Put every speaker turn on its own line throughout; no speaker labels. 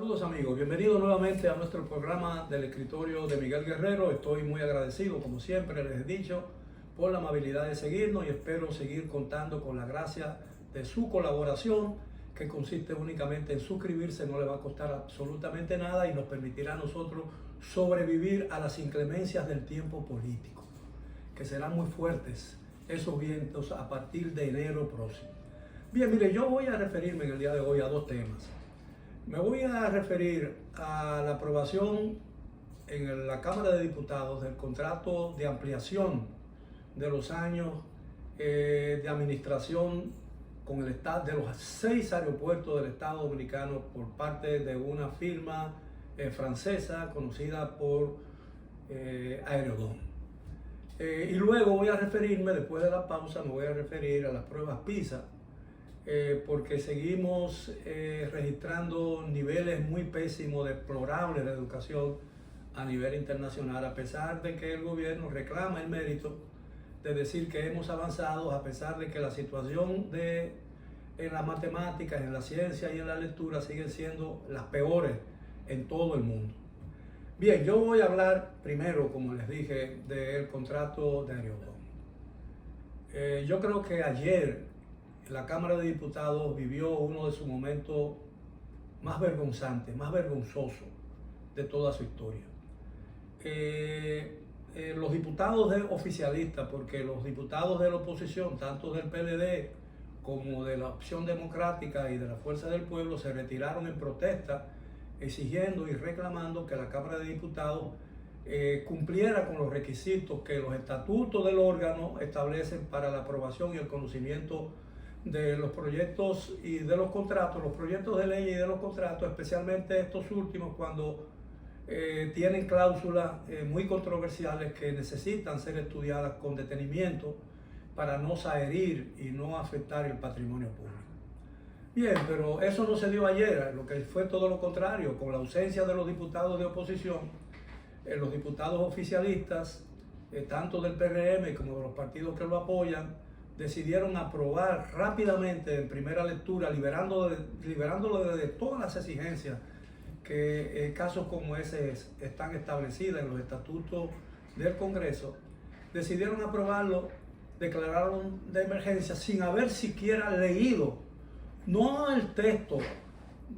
Saludos amigos, bienvenidos nuevamente a nuestro programa del escritorio de Miguel Guerrero. Estoy muy agradecido, como siempre les he dicho, por la amabilidad de seguirnos y espero seguir contando con la gracia de su colaboración, que consiste únicamente en suscribirse. No le va a costar absolutamente nada y nos permitirá a nosotros sobrevivir a las inclemencias del tiempo político, que serán muy fuertes esos vientos a partir de enero próximo. Bien, mire, yo voy a referirme en el día de hoy a dos temas. Me voy a referir a la aprobación en la Cámara de Diputados del contrato de ampliación de los años de administración con el Estado, de los 6 aeropuertos del Estado Dominicano por parte de una firma francesa conocida por Aerodom. Y luego voy a referirme, después de la pausa, me voy a referir a las pruebas PISA, porque seguimos registrando niveles muy pésimos, deplorables de educación a nivel internacional, a pesar de que el gobierno reclama el mérito de decir que hemos avanzado, a pesar de que la situación en las matemáticas, en la ciencia y en la lectura siguen siendo las peores en todo el mundo. Bien, yo voy a hablar primero, como les dije, del contrato de Aerodom. Yo creo que ayer la Cámara de Diputados vivió uno de sus momentos más vergonzantes, más vergonzosos de toda su historia. Los diputados oficialistas, porque los diputados de la oposición, tanto del PLD como de la Opción Democrática y de la Fuerza del Pueblo, se retiraron en protesta, exigiendo y reclamando que la Cámara de Diputados cumpliera con los requisitos que los estatutos del órgano establecen para la aprobación y el conocimiento de los proyectos y de los contratos, los proyectos de ley y de los contratos, especialmente estos últimos, cuando tienen cláusulas muy controversiales que necesitan ser estudiadas con detenimiento para no herir y no afectar el patrimonio público. Bien, pero eso no se dio ayer, lo que fue todo lo contrario, con la ausencia de los diputados de oposición, los diputados oficialistas, tanto del PRM como de los partidos que lo apoyan, decidieron aprobar rápidamente en primera lectura, liberándolo de todas las exigencias que casos como ese están establecidas en los estatutos del Congreso. Decidieron aprobarlo, declararon de emergencia sin haber siquiera leído, no el texto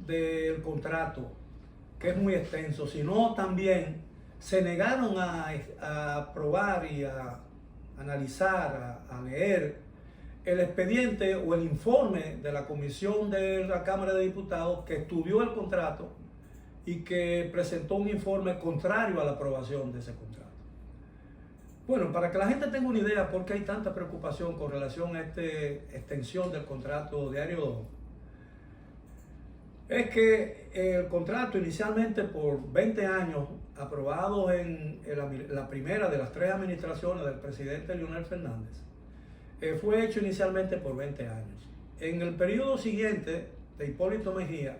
del contrato, que es muy extenso, sino también se negaron a aprobar y a analizar, a leer el expediente o el informe de la comisión de la Cámara de Diputados que estudió el contrato y que presentó un informe contrario a la aprobación de ese contrato. Bueno, para que la gente tenga una idea por qué hay tanta preocupación con relación a esta extensión del contrato de Aerodom, es que el contrato inicialmente por 20 años, aprobado en la primera de las 3 administraciones del presidente Leonel Fernández, fue hecho inicialmente por 20 años. En el periodo siguiente de Hipólito Mejía,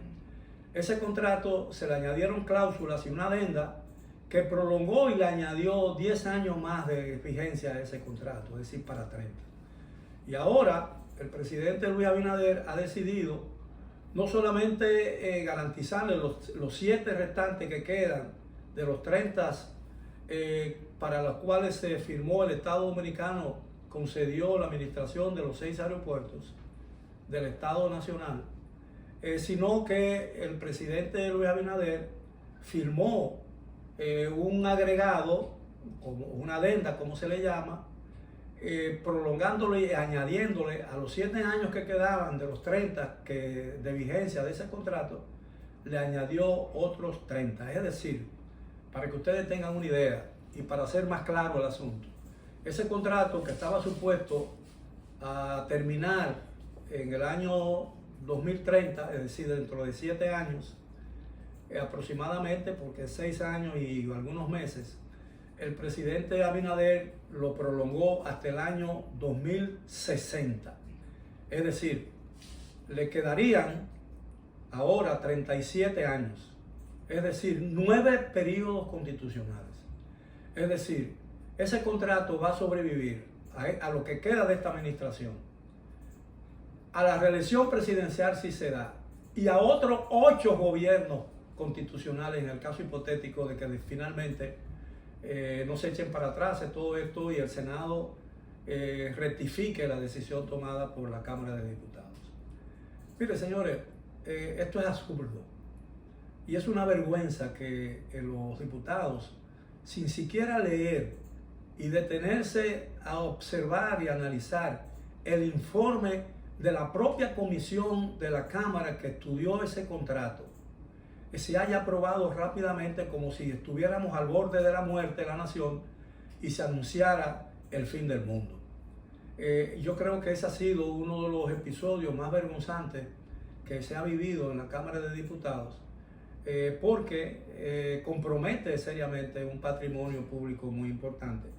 ese contrato se le añadieron cláusulas y una adenda que prolongó y le añadió 10 años más de vigencia a ese contrato, es decir, para 30. Y ahora el presidente Luis Abinader ha decidido no solamente garantizarle los 7 restantes que quedan de los 30 para los cuales se firmó el Estado Dominicano, concedió la administración de los 6 aeropuertos del Estado Nacional, sino que el presidente Luis Abinader firmó un agregado, una adenda, como se le llama, prolongándole y añadiéndole a los 7 años que quedaban de los 30 de vigencia de ese contrato, le añadió otros 30. Es decir, para que ustedes tengan una idea y para hacer más claro el asunto, ese contrato que estaba supuesto a terminar en el año 2030, es decir, dentro de 7 años aproximadamente, porque 6 años y algunos meses, el presidente Abinader lo prolongó hasta el año 2060. Es decir, le quedarían ahora 37 años, es decir, 9 periodos constitucionales. Es decir, ese contrato va a sobrevivir a lo que queda de esta administración, a la reelección presidencial si se da, y a otros 8 gobiernos constitucionales en el caso hipotético de que finalmente no se echen para atrás de todo esto y el Senado rectifique la decisión tomada por la Cámara de Diputados. Mire, señores, esto es absurdo y es una vergüenza que los diputados, sin siquiera leer y detenerse a observar y analizar el informe de la propia comisión de la Cámara que estudió ese contrato, se haya aprobado rápidamente como si estuviéramos al borde de la muerte de la nación y se anunciara el fin del mundo. Yo creo que ese ha sido uno de los episodios más vergonzantes que se ha vivido en la Cámara de Diputados, porque compromete seriamente un patrimonio público muy importante.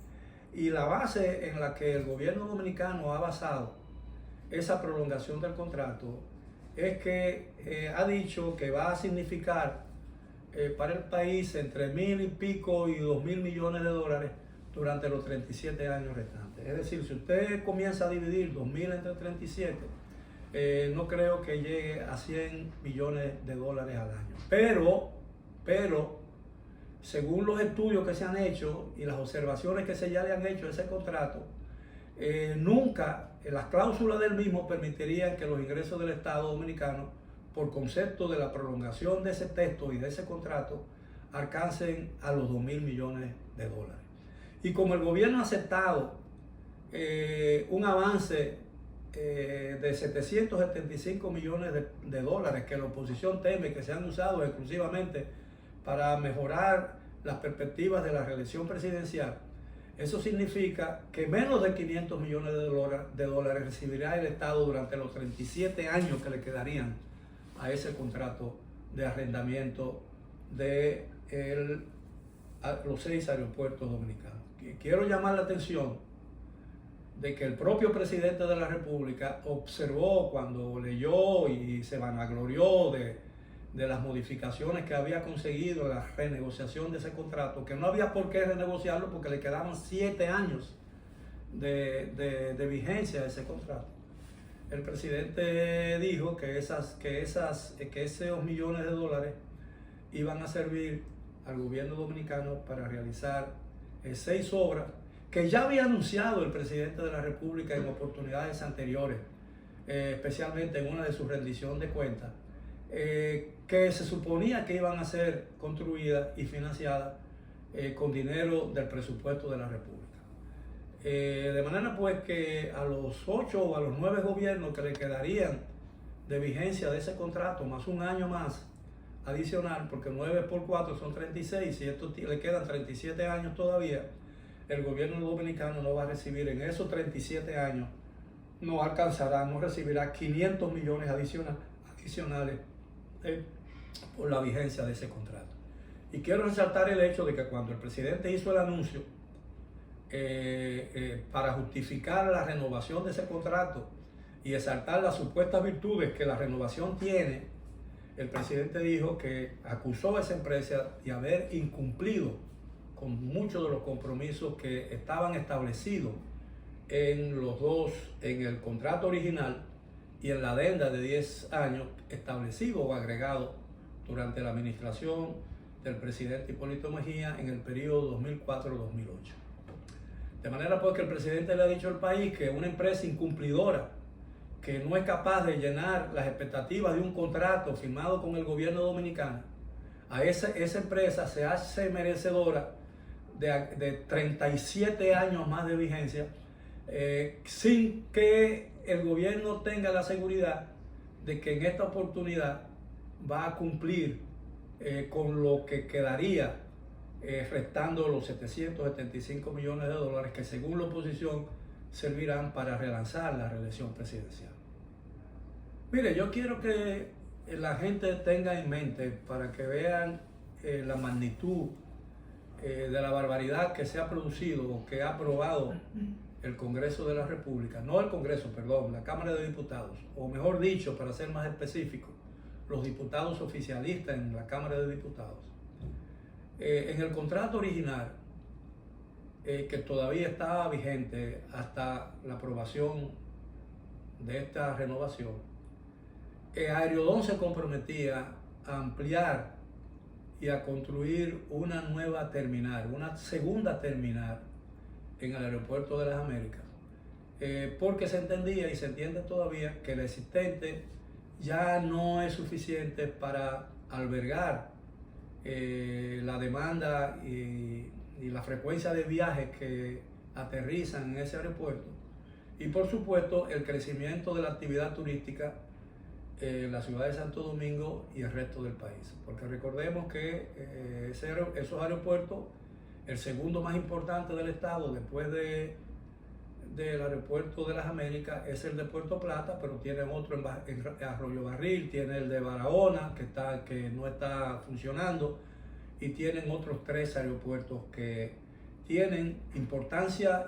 Y la base en la que el gobierno dominicano ha basado esa prolongación del contrato es que ha dicho que va a significar para el país entre 1.000 y pico y 2.000 millones de dólares durante los 37 años restantes. Es decir, si usted comienza a dividir 2.000 entre 37, no creo que llegue a 100 millones de dólares al año. Pero, según los estudios que se han hecho y las observaciones que ya le han hecho a ese contrato, nunca las cláusulas del mismo permitirían que los ingresos del Estado dominicano, por concepto de la prolongación de ese texto y de ese contrato, alcancen a los 2.000 millones de dólares. Y como el gobierno ha aceptado un avance de 775 millones de dólares que la oposición teme que sean usados exclusivamente para mejorar las perspectivas de la reelección presidencial, eso significa que menos de 500 millones de dólares recibirá el Estado durante los 37 años que le quedarían a ese contrato de arrendamiento de los 6 aeropuertos dominicanos. Quiero llamar la atención de que el propio presidente de la República observó cuando leyó y se vanaglorió de las modificaciones que había conseguido en la renegociación de ese contrato, que no había por qué renegociarlo porque le quedaban 7 años de vigencia de ese contrato. El presidente dijo que esos millones de dólares iban a servir al gobierno dominicano para realizar 6 obras que ya había anunciado el presidente de la República en oportunidades anteriores, especialmente en una de sus rendiciones de cuentas, que se suponía que iban a ser construidas y financiadas con dinero del presupuesto de la República. De manera pues que a los 8 o a los 9 gobiernos que le quedarían de vigencia de ese contrato, más un año más adicional, porque 9 por 4 son 36, y esto le quedan 37 años todavía, el gobierno dominicano no va a recibir en esos 37 años, no alcanzará, no recibirá 500 millones adicionales por la vigencia de ese contrato. Y quiero resaltar el hecho de que cuando el presidente hizo el anuncio para justificar la renovación de ese contrato y exaltar las supuestas virtudes que la renovación tiene, el presidente dijo que acusó a esa empresa de haber incumplido con muchos de los compromisos que estaban establecidos en el contrato original y en la adenda de 10 años establecido o agregado durante la administración del presidente Hipólito Mejía en el periodo 2004-2008. De manera pues que el presidente le ha dicho al país que una empresa incumplidora, que no es capaz de llenar las expectativas de un contrato firmado con el gobierno dominicano, a esa empresa se hace merecedora de 37 años más de vigencia, sin que el gobierno tenga la seguridad de que en esta oportunidad va a cumplir con lo que quedaría restando los 775 millones de dólares que según la oposición servirán para relanzar la reelección presidencial. Mire, yo quiero que la gente tenga en mente, para que vean la magnitud de la barbaridad que se ha producido o que ha aprobado el Congreso de la República, no el Congreso, perdón, la Cámara de Diputados, o mejor dicho, para ser más específico, los diputados oficialistas en la Cámara de Diputados. En el contrato original, que todavía estaba vigente hasta la aprobación de esta renovación, Aeriodón se comprometía a ampliar y a construir una nueva terminal, una segunda terminal en el aeropuerto de las Américas, porque se entendía y se entiende todavía que el existente ya no es suficiente para albergar la demanda y la frecuencia de viajes que aterrizan en ese aeropuerto, y por supuesto el crecimiento de la actividad turística en la ciudad de Santo Domingo y el resto del país, porque recordemos que esos aeropuertos, el segundo más importante del estado después del aeropuerto de las Américas, es el de Puerto Plata, pero tienen otro en Arroyo Barril, tiene el de Barahona que no está funcionando, y tienen otros 3 aeropuertos que tienen importancia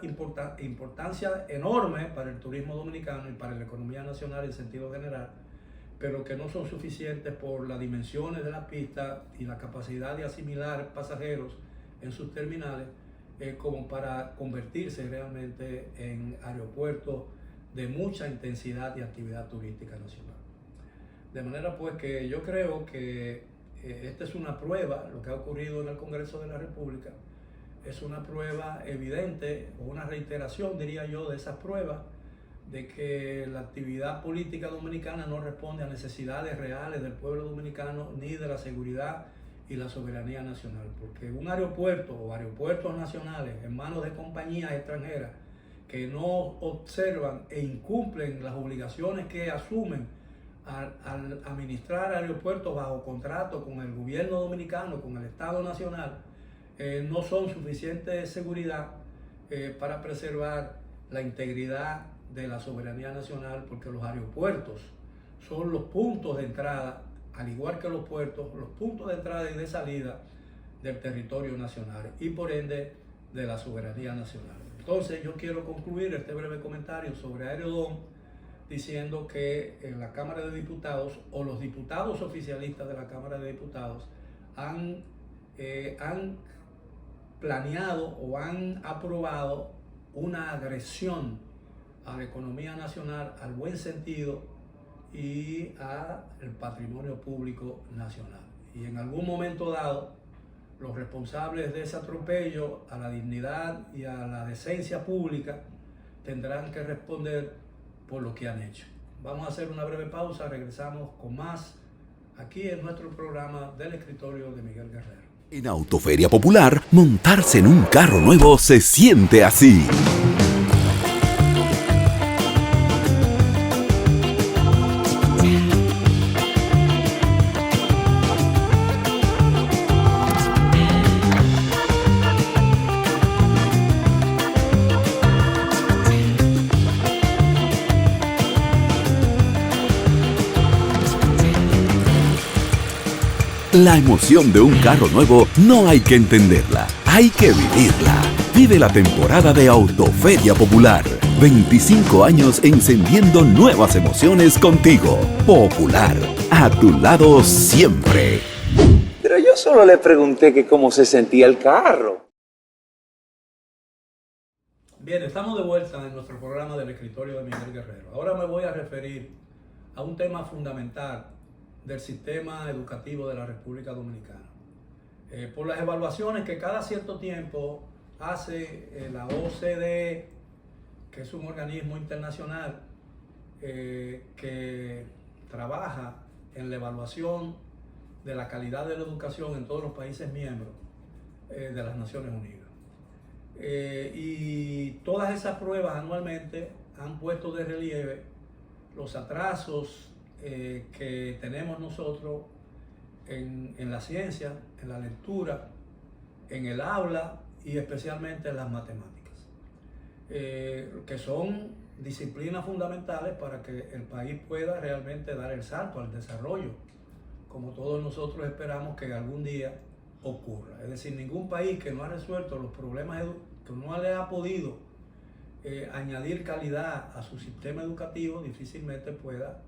enorme para el turismo dominicano y para la economía nacional en sentido general, pero que no son suficientes por las dimensiones de la pista y la capacidad de asimilar pasajeros en sus terminales, como para convertirse realmente en aeropuertos de mucha intensidad y actividad turística nacional. De manera pues que yo creo que esta es una prueba, lo que ha ocurrido en el Congreso de la República, es una prueba evidente, o una reiteración, diría yo, de esas pruebas de que la actividad política dominicana no responde a necesidades reales del pueblo dominicano ni de la seguridad y la soberanía nacional, porque un aeropuerto o aeropuertos nacionales en manos de compañías extranjeras que no observan e incumplen las obligaciones que asumen al administrar aeropuertos bajo contrato con el gobierno dominicano, con el Estado Nacional, no son suficiente seguridad para preservar la integridad de la soberanía nacional, porque los aeropuertos son los puntos de entrada, al igual que los puertos, los puntos de entrada y de salida del territorio nacional y por ende de la soberanía nacional. Entonces yo quiero concluir este breve comentario sobre Aerodón diciendo que en la Cámara de Diputados, o los diputados oficialistas de la Cámara de Diputados, han planeado o han aprobado una agresión a la economía nacional, al buen sentido y al patrimonio público nacional. Y en algún momento dado, los responsables de ese atropello a la dignidad y a la decencia pública tendrán que responder por lo que han hecho. Vamos a hacer una breve pausa, regresamos con más aquí en nuestro programa del escritorio de Miguel Guerrero.
En Autoferia Popular, montarse en un carro nuevo se siente así. La emoción de un carro nuevo no hay que entenderla, hay que vivirla. Vive la temporada de Autoferia Popular. 25 años encendiendo nuevas emociones contigo. Popular, a tu lado siempre.
Pero yo solo le pregunté que cómo se sentía el carro.
Bien, estamos de vuelta en nuestro programa del escritorio de Miguel Guerrero. Ahora me voy a referir a un tema fundamental del sistema educativo de la República Dominicana. Por las evaluaciones que cada cierto tiempo hace la OCDE, que es un organismo internacional que trabaja en la evaluación de la calidad de la educación en todos los países miembros de las Naciones Unidas. Y todas esas pruebas anualmente han puesto de relieve los atrasos que tenemos nosotros en la ciencia, en la lectura, en el aula y especialmente en las matemáticas, que son disciplinas fundamentales para que el país pueda realmente dar el salto al desarrollo, como todos nosotros esperamos que algún día ocurra. Es decir, ningún país que no ha resuelto los problemas, que no le ha podido añadir calidad a su sistema educativo, difícilmente pueda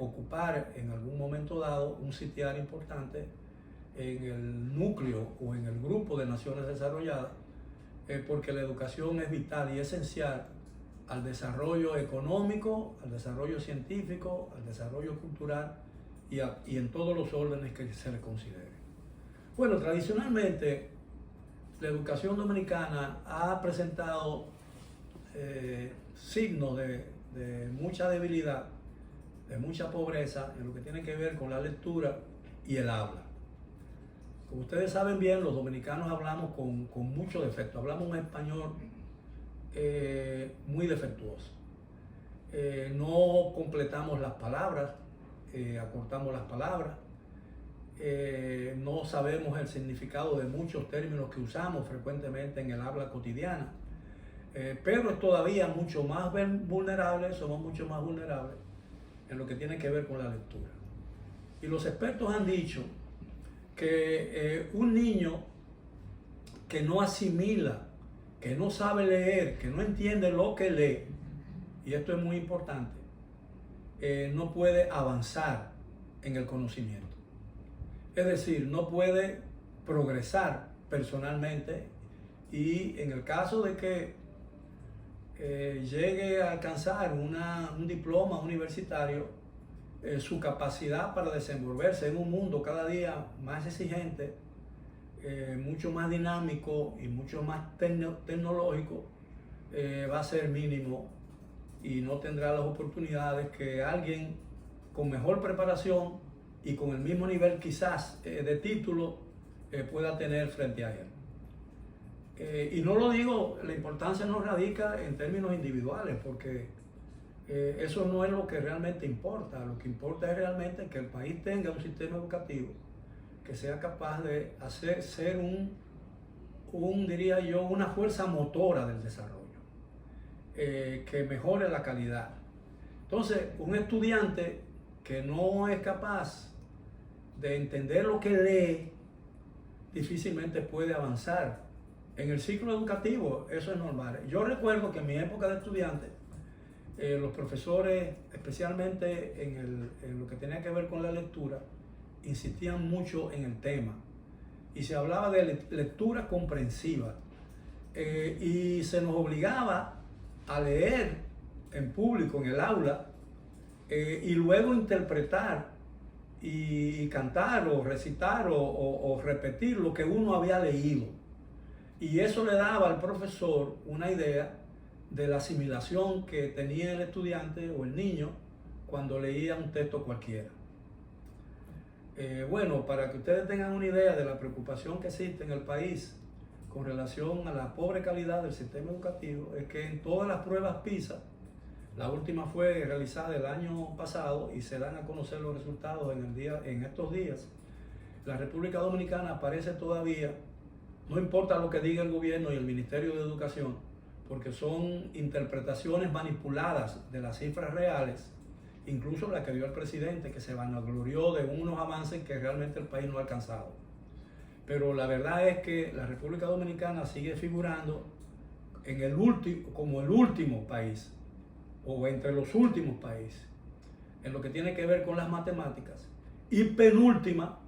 ocupar en algún momento dado un sitial importante en el núcleo o en el grupo de naciones desarrolladas, porque la educación es vital y esencial al desarrollo económico, al desarrollo científico, al desarrollo cultural y en todos los órdenes que se le considere. Bueno, tradicionalmente la educación dominicana ha presentado signos de mucha debilidad, de mucha pobreza en lo que tiene que ver con la lectura y el habla. Como ustedes saben bien, los dominicanos hablamos con mucho defecto, hablamos un español muy defectuoso. No completamos las palabras, acortamos las palabras, no sabemos el significado de muchos términos que usamos frecuentemente en el habla cotidiana, pero es todavía mucho más vulnerable, somos mucho más vulnerables en lo que tiene que ver con la lectura. Y los expertos han dicho que un niño que no asimila, que no sabe leer, que no entiende lo que lee, y esto es muy importante, no puede avanzar en el conocimiento. Es decir, no puede progresar personalmente, y en el caso de que llegue a alcanzar un diploma universitario, su capacidad para desenvolverse en un mundo cada día más exigente, mucho más dinámico y mucho más tecnológico, va a ser mínimo y no tendrá las oportunidades que alguien con mejor preparación y con el mismo nivel quizás de título pueda tener frente a él. Y no lo digo, la importancia no radica en términos individuales, porque eso no es lo que realmente importa. Lo que importa es realmente que el país tenga un sistema educativo que sea capaz de ser diría yo, una fuerza motora del desarrollo, que mejore la calidad. Entonces, un estudiante que no es capaz de entender lo que lee, difícilmente puede avanzar. En el ciclo educativo eso es normal. Yo recuerdo que en mi época de estudiante, los profesores, especialmente en lo que tenía que ver con la lectura, insistían mucho en el tema. Y se hablaba de lectura comprensiva. Y se nos obligaba a leer en público, en el aula, y luego interpretar y cantar o recitar o repetir lo que uno había leído. Y eso le daba al profesor una idea de la asimilación que tenía el estudiante o el niño cuando leía un texto cualquiera. Bueno, para que ustedes tengan una idea de la preocupación que existe en el país con relación a la pobre calidad del sistema educativo, es que en todas las pruebas PISA, la última fue realizada el año pasado y se dan a conocer los resultados en estos días, la República Dominicana aparece todavía, no importa lo que diga el gobierno y el Ministerio de Educación, porque son interpretaciones manipuladas de las cifras reales, incluso la que dio el presidente, que se vanaglorió de unos avances que realmente el país no ha alcanzado. Pero la verdad es que la República Dominicana sigue figurando como el último país, o entre los últimos países, en lo que tiene que ver con las matemáticas, y penúltima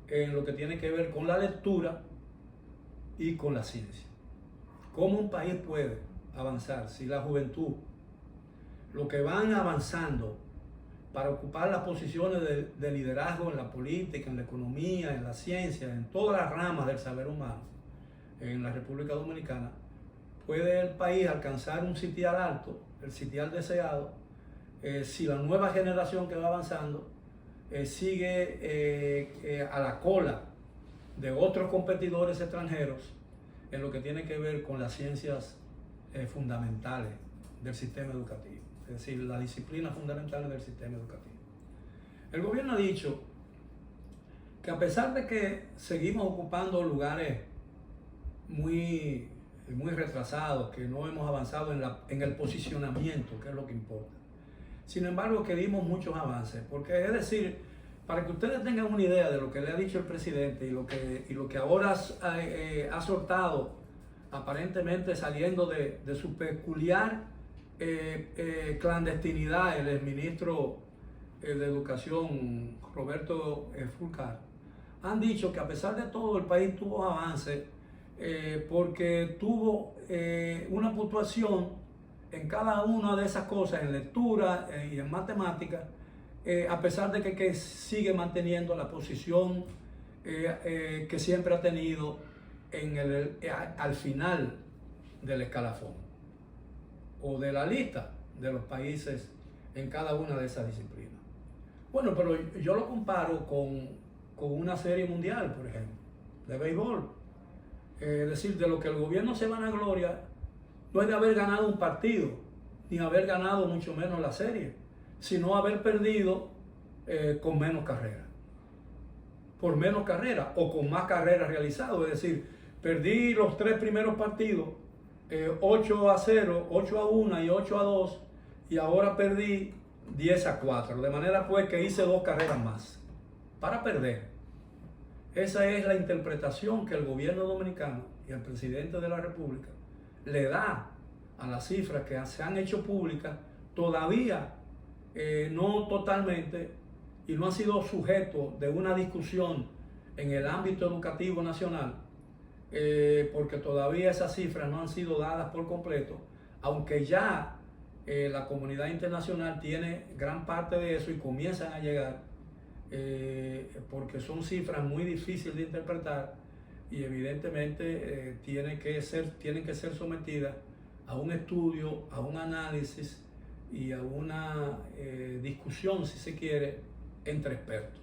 en lo que tiene que ver con la lectura y con la ciencia. ¿Cómo un país puede avanzar si la juventud, lo que van avanzando para ocupar las posiciones de liderazgo en la política, en la economía, en la ciencia, en todas las ramas del saber humano en la República Dominicana, puede el país alcanzar un sitial alto, el sitial deseado, si la nueva generación que va avanzando sigue a la cola de otros competidores extranjeros en lo que tiene que ver con las ciencias fundamentales del sistema educativo, es decir, las disciplinas fundamentales del sistema educativo. El gobierno ha dicho que a pesar de que seguimos ocupando lugares muy retrasados, que no hemos avanzado en el posicionamiento, que es lo que importa, sin embargo que dimos muchos avances, porque es decir, para que ustedes tengan una idea de lo que le ha dicho el presidente y lo que ahora ha soltado, aparentemente saliendo de su peculiar clandestinidad, el exministro de Educación, Roberto Fulcar, han dicho que a pesar de todo el país tuvo avances porque tuvo una puntuación en cada una de esas cosas, en lectura y en matemáticas, a pesar de que sigue manteniendo la posición que siempre ha tenido al final del escalafón o de la lista de los países en cada una de esas disciplinas. Bueno, pero yo lo comparo con una serie mundial, por ejemplo, de béisbol. Es decir, de lo que el gobierno se vanagloria no es de haber ganado un partido, ni haber ganado mucho menos la serie, sino haber perdido con menos carreras. Por menos carreras o con más carreras realizadas. Es decir, perdí los 3 primeros partidos, 8-0, 8-1 y 8-2, y ahora perdí 10-4. De manera pues que hice 2 carreras más para perder. Esa es la interpretación que el gobierno dominicano y el presidente de la República le da a las cifras que se han hecho públicas, todavía no totalmente, y no han sido sujeto de una discusión en el ámbito educativo nacional, porque todavía esas cifras no han sido dadas por completo, aunque ya la comunidad internacional tiene gran parte de eso y comienzan a llegar, porque son cifras muy difíciles de interpretar y evidentemente tienen que ser sometidas a un estudio, a un análisis y a una discusión, si se quiere, entre expertos.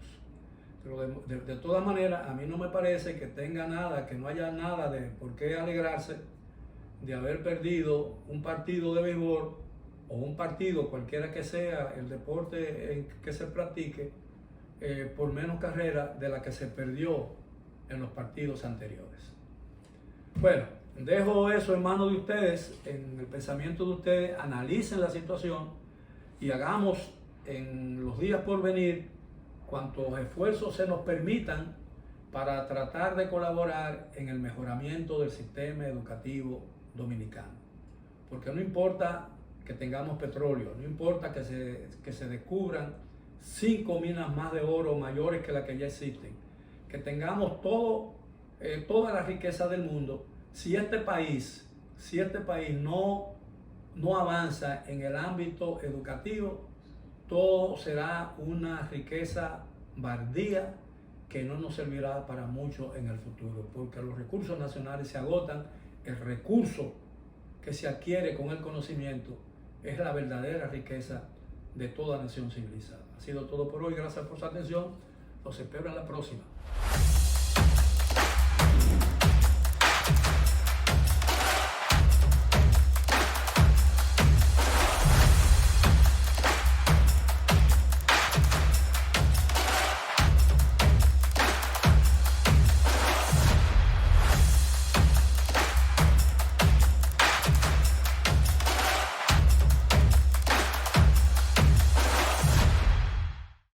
Pero de todas maneras, a mí no me parece que tenga nada, que no haya nada de por qué alegrarse de haber perdido un partido de béisbol o un partido, cualquiera que sea el deporte que se practique, por menos carreras de la que se perdió en los partidos anteriores. Bueno, dejo eso en manos de ustedes, en el pensamiento de ustedes, analicen la situación y hagamos en los días por venir cuantos esfuerzos se nos permitan para tratar de colaborar en el mejoramiento del sistema educativo dominicano. Porque no importa que tengamos petróleo, no importa que se descubran 5 minas más de oro mayores que las que ya existen, que tengamos toda la riqueza del mundo, si este país no avanza en el ámbito educativo, todo será una riqueza baldía que no nos servirá para mucho en el futuro, porque los recursos nacionales se agotan. El recurso que se adquiere con el conocimiento es la verdadera riqueza de toda nación civilizada. Ha sido todo por hoy, gracias por su atención, los espero en la próxima.